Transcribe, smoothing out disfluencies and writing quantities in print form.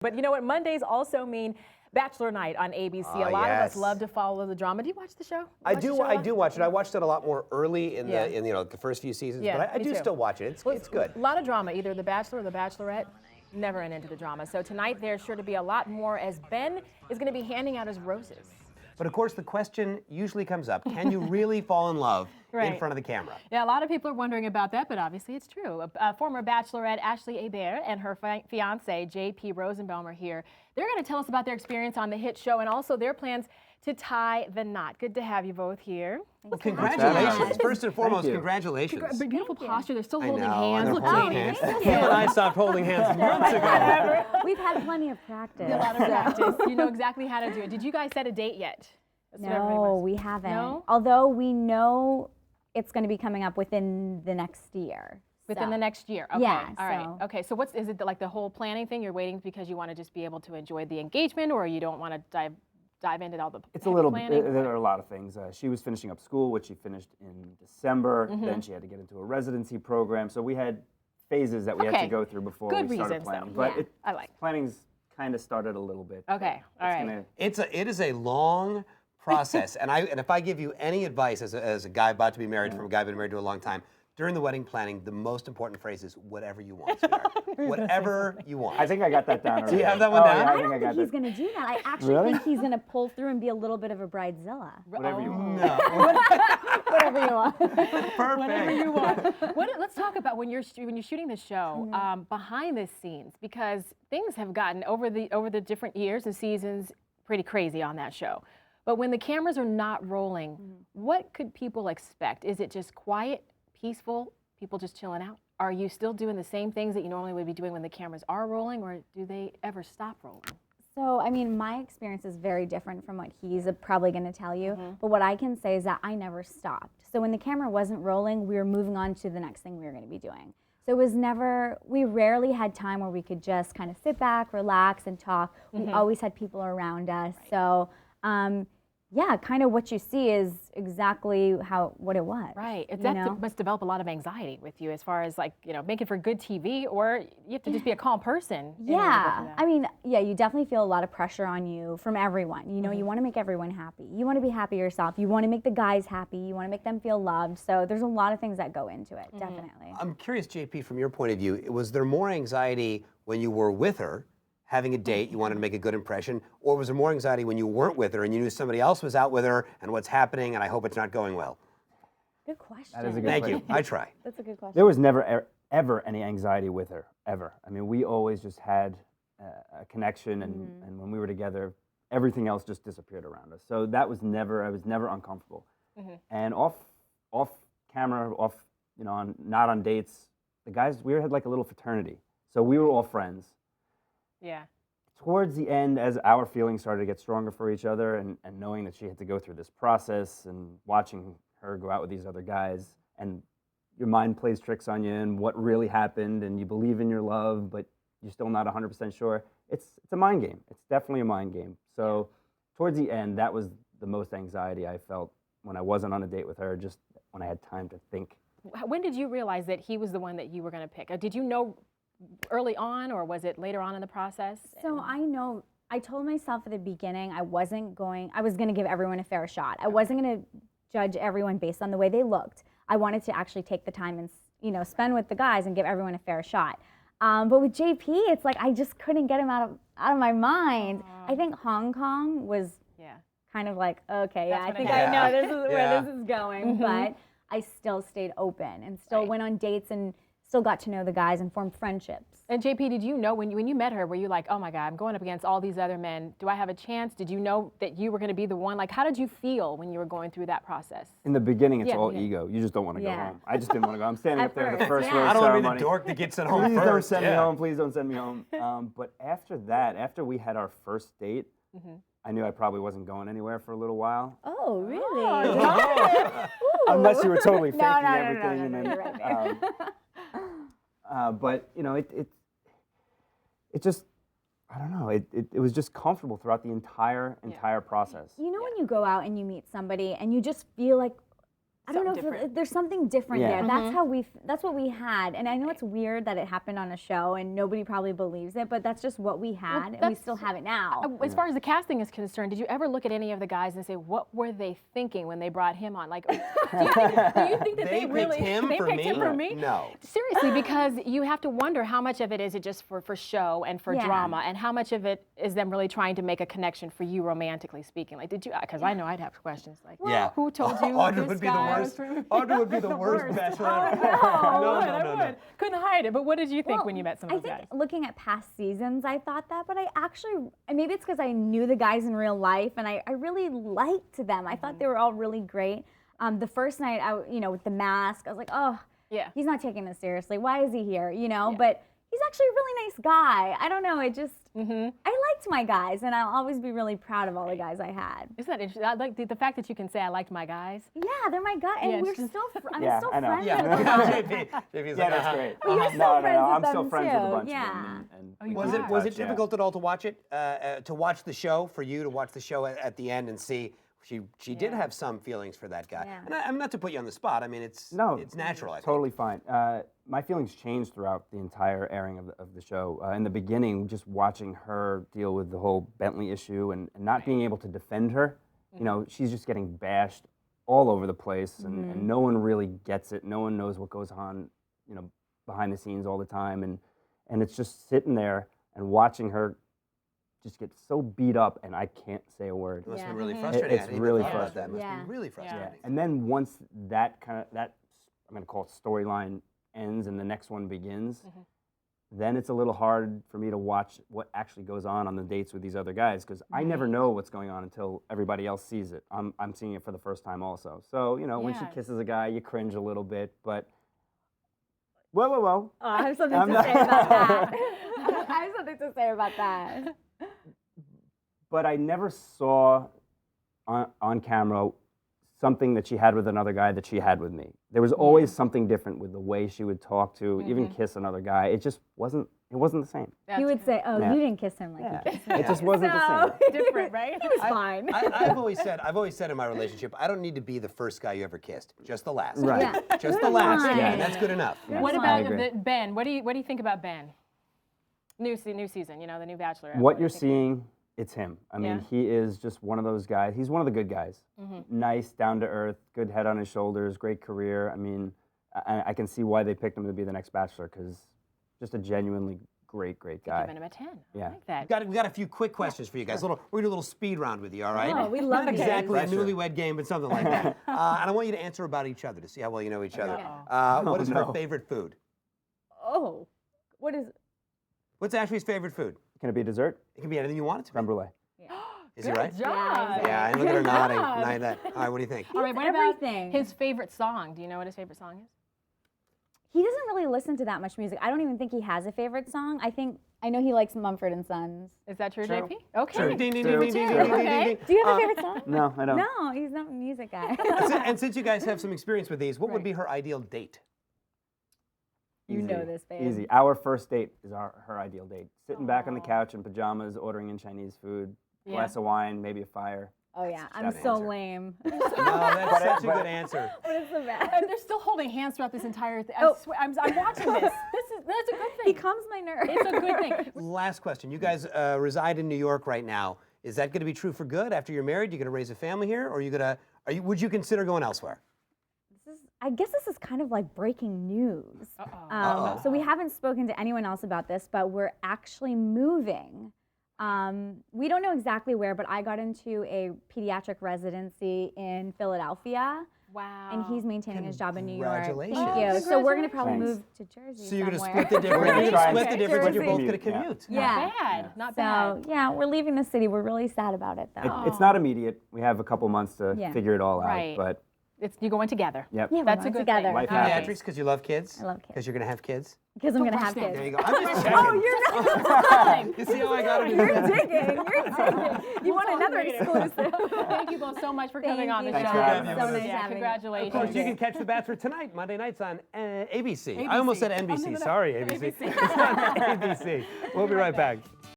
But you know what? Mondays also mean Bachelor Night on ABC. A lot of us love to follow the drama. Do you watch the show? I do watch it. I watched it a lot more early in the first few seasons, Yeah, but I do still watch it. It's good. A lot of drama, either The Bachelor or The Bachelorette. Never an end to the drama. So tonight there's sure to be a lot more as Ben is going to be handing out his roses. But of course, the question usually comes up, can you really fall in love in front of the camera? Yeah, a lot of people are wondering about that, but obviously it's true. Former Bachelorette Ashley Hebert and her fiance J.P. Rosenbaum are here. They're going to tell us about their experience on the hit show and also their plans to tie the knot. Good to have you both here. Well, congratulations. First and foremost, congratulations. Beautiful posture. They're still holding hands. Look, Phil and I stopped holding hands months ago. We've had plenty of practice. A lot of practice. You know exactly how to do it. Did you guys set a date yet? No, we haven't. No? Although we know it's going to be coming up within the next year. Within the next year. Okay. Yeah. All right. Okay. So is it like the whole planning thing? You're waiting because you want to just be able to enjoy the engagement, or you don't want to dive into all the It's a little planning? bit, there are a lot of things. She was finishing up school, which she finished in December. Then she had to get into a residency program. So we had phases that we had to go through before we started planning. Though. But I like. Planning's kind of started a little bit. Okay. All right. It is a long process, and if I give you any advice as a guy about to be married from a guy I've been married to a long time, during the wedding planning, the most important phrase is whatever you want, sweetheart. Whatever you want. I think I got that down already. Do you have that one down? I don't think he's going to do that. I actually think he's going to pull through and be a little bit of a bridezilla. Whatever you want. No. Whatever you want. Perfect. Whatever you want. Let's talk about when you're shooting the show behind the scenes, because things have gotten over the different years and seasons pretty crazy on that show. But when the cameras are not rolling, what could people expect? Is it just quiet, peaceful, people just chilling out? Are you still doing the same things that you normally would be doing when the cameras are rolling, or do they ever stop rolling? So, I mean, my experience is very different from what he's probably going to tell you. But what I can say is that I never stopped. So when the camera wasn't rolling, we were moving on to the next thing we were going to be doing. So it was we rarely had time where we could just kind of sit back, relax, and talk. We always had people around us. Right. So, yeah, kind of what you see is exactly what it was. Right. That must develop a lot of anxiety with you as far as making for good TV, or you have to just be a calm person. Yeah. I mean, yeah, you definitely feel a lot of pressure on you from everyone. You know, you want to make everyone happy. You want to be happy yourself. You want to make the guys happy. You want to make them feel loved. So there's a lot of things that go into it, definitely. I'm curious, JP, from your point of view, was there more anxiety when you were with her, having a date, you wanted to make a good impression, or was there more anxiety when you weren't with her and you knew somebody else was out with her and what's happening and I hope it's not going well? Good question. That is a good Thank question. you. I try. That's a good question. There was never ever any anxiety with her, ever. I mean, we always just had a connection, and when we were together, everything else just disappeared around us. So I was never uncomfortable. And off camera, not on dates, the guys, we had like a little fraternity. So we were all friends. Yeah. Towards the end, as our feelings started to get stronger for each other, and knowing that she had to go through this process and watching her go out with these other guys, and your mind plays tricks on you and what really happened, and you believe in your love, but you're still not 100% sure. It's a mind game. It's definitely a mind game. So towards the end, that was the most anxiety I felt when I wasn't on a date with her, just when I had time to think. When did you realize that he was the one that you were going to pick? Did you know early on, or was it later on in the process? So I told myself at the beginning I was going to give everyone a fair shot. I wasn't going to judge everyone based on the way they looked. I wanted to actually take the time and spend with the guys and give everyone a fair shot. But with JP, it's like I just couldn't get him out of my mind. I think Hong Kong was kind of like, okay, I think I know this is where this is going, but I still stayed open and still went on dates and still got to know the guys and formed friendships. And JP, did you know when you met her, were you like, oh my God, I'm going up against all these other men. Do I have a chance? Did you know that you were going to be the one? Like, how did you feel when you were going through that process? In the beginning, it's all ego. You just don't want to go home. I just didn't want to go. I'm standing up there in the first row ceremony. I don't want to be the dork that gets sent home Please first. don't send me home. Please don't send me home. But after that, after we had our first date, I knew I probably wasn't going anywhere for a little while. Oh, really? Unless you were totally faking everything. No, you're right there. But it just, I don't know, it was just comfortable throughout the entire process. You know when you go out and you meet somebody and you just feel like I don't know if there's something different Yeah. there. That's how that's what we had. And I know it's weird that it happened on a show and nobody probably believes it, but that's just what we had and we still have it now. As far as the casting is concerned, did you ever look at any of the guys and say, what were they thinking when they brought him on? Like, do you think that They they really picked him for picked me? him for me? No. Seriously, because you have to wonder how much of it is it just for show and for Yeah. drama, and how much of it is them really trying to make a connection for you romantically speaking. Like, did you? Because I know I'd have questions like, Yeah. who told you Audra this would be the guy worst. was Audra would be the worst Bachelorette. I would. Couldn't hide it. But what did you think when you met some of those I guys? think looking at past seasons, I thought that, but I actually, and maybe it's because I knew the guys in real life and I really liked them. I thought they were all really great. The first night, with the mask, I was like, oh, Yeah. he's not taking this seriously. Why is he here? But he's actually a really nice guy. I don't know. It just, I liked my guys, and I'll always be really proud of all the guys I had. Isn't that interesting? I like the fact that you can say I liked my guys. Yeah, they're my guys, and Yeah, we're it's just- still, I'm Yeah, still I know. friends Yeah. with them. JP's Yeah, like, that's great. But you're still no, friends with I'm still them, friends with a too. bunch Yeah. of them. And we Was keep it in was it touch, yeah. difficult at all to watch it, to watch the show, for you to watch the show at the end and see she did have some feelings for that guy? Yeah. And I'm not to put you on the spot. I mean, it's natural. I think. Totally fine. My feelings changed throughout the entire airing of the show. In the beginning, just watching her deal with the whole Bentley issue and not being able to defend her, she's just getting bashed all over the place, and no one really gets it. No one knows what goes on, behind the scenes all the time, and it's just sitting there and watching her just get so beat up, and I can't say a word. It must have Yeah. been really frustrating. It's I didn't really even think about that. It frustrating. must be really frustrating. And then once that I'm going to call it storyline ends and the next one begins, then it's a little hard for me to watch what actually goes on the dates with these other guys, because I never know what's going on until everybody else sees it. I'm seeing it for the first time also. So, when she Yeah. kisses a guy, you cringe a little bit, but whoa. Oh, I have something I'm to not- say about that. I have something to say about that. But I never saw on camera something that she had with another guy that she had with me. There was always something different with the way she would talk to, even kiss another guy. It just wasn't the same. He would say, oh, Yeah. you didn't kiss him like you kissed me. It just wasn't the same. Different, right? He was fine. I've always said in my relationship, I don't need to be the first guy you ever kissed, just the last. Right. Yeah. Just the last, fine. and that's good enough. What That's about fine. Ben? What do you think about Ben? New season, the new Bachelor. What you're seeing, it's him. I mean, Yeah. he is just one of those guys. He's one of the good guys. Nice, down to earth, good head on his shoulders, great career. I mean, I can see why they picked him to be the next Bachelor, because just a genuinely great guy. Giving him a 10. Yeah. I like that. We got a few quick questions for you guys. We're gonna do a little speed round with you, all right? Oh, we love Not games. exactly a Pressure. newlywed game, but something like that. And I want you to answer about each other to see how well you know each other. Okay. What is her no. favorite food? Oh, what is? What's Ashley's favorite food? Can it be dessert? It can be anything you want it to be. Creme brulee. Is he right? Good job. Yeah, and look at her nodding. All right, what do you think? All right, what everything. about his favorite song? Do you know what his favorite song is? He doesn't really listen to that much music. I don't even think he has a favorite song. I know he likes Mumford and Sons. Is that true, True. JP? Okay. True. Ding, ding, True. ding, ding, ding, ding, ding, Okay. ding. Do you have a favorite song? No, I don't. No, he's not a music guy. And since you guys have some experience with these, what would be her ideal date? You know this, babe. Easy. Our first date is her ideal date. Sitting back on the couch in pajamas, ordering in Chinese food, glass of wine, maybe a fire. Oh yeah, I'm That so answer. lame. No, that's such a good answer. It's the best. And they're still holding hands throughout this entire thing. I Oh. swear, I'm watching this. That's a good He thing. calms my nerves. It's a good thing. Last question. You guys reside in New York right now. Is that going to be true for good after you're married? You going to raise a family here, or would you consider going elsewhere? I guess this is kind of like breaking news. Uh-oh. So we haven't spoken to anyone else about this, but we're actually moving. We don't know exactly where, but I got into a pediatric residency in Philadelphia. Wow. And he's maintaining his job in New York. Congratulations. Thank you. So we're going to probably Thanks. move to Jersey So you're going to somewhere. split the difference. We're gonna You're try going to split the and- difference, but you're both Jersey. going to Yeah. commute. Not bad. Not bad. So yeah, we're leaving the city. We're really sad about it though. It's not immediate. We have a couple months to Yeah. figure it all Right. out. But You're going together. yep. Yeah, we're That's a going good together. thing. Life All right. happens. Pediatrics because you love kids? I love kids. Because you're going to have kids? Because I'm going to have rush that. There you kids. go. I'm just checking. Oh, you're You see how I got it? You're digging. You're digging. You want another exclusive. Thank you both so much for coming on the Thank show. you. Thanks for having us. So nice Yeah, having you. congratulations. Of course, you can catch The Bachelor tonight, Monday nights on ABC. I almost said NBC. no. Sorry, ABC. It's not ABC. We'll be right back.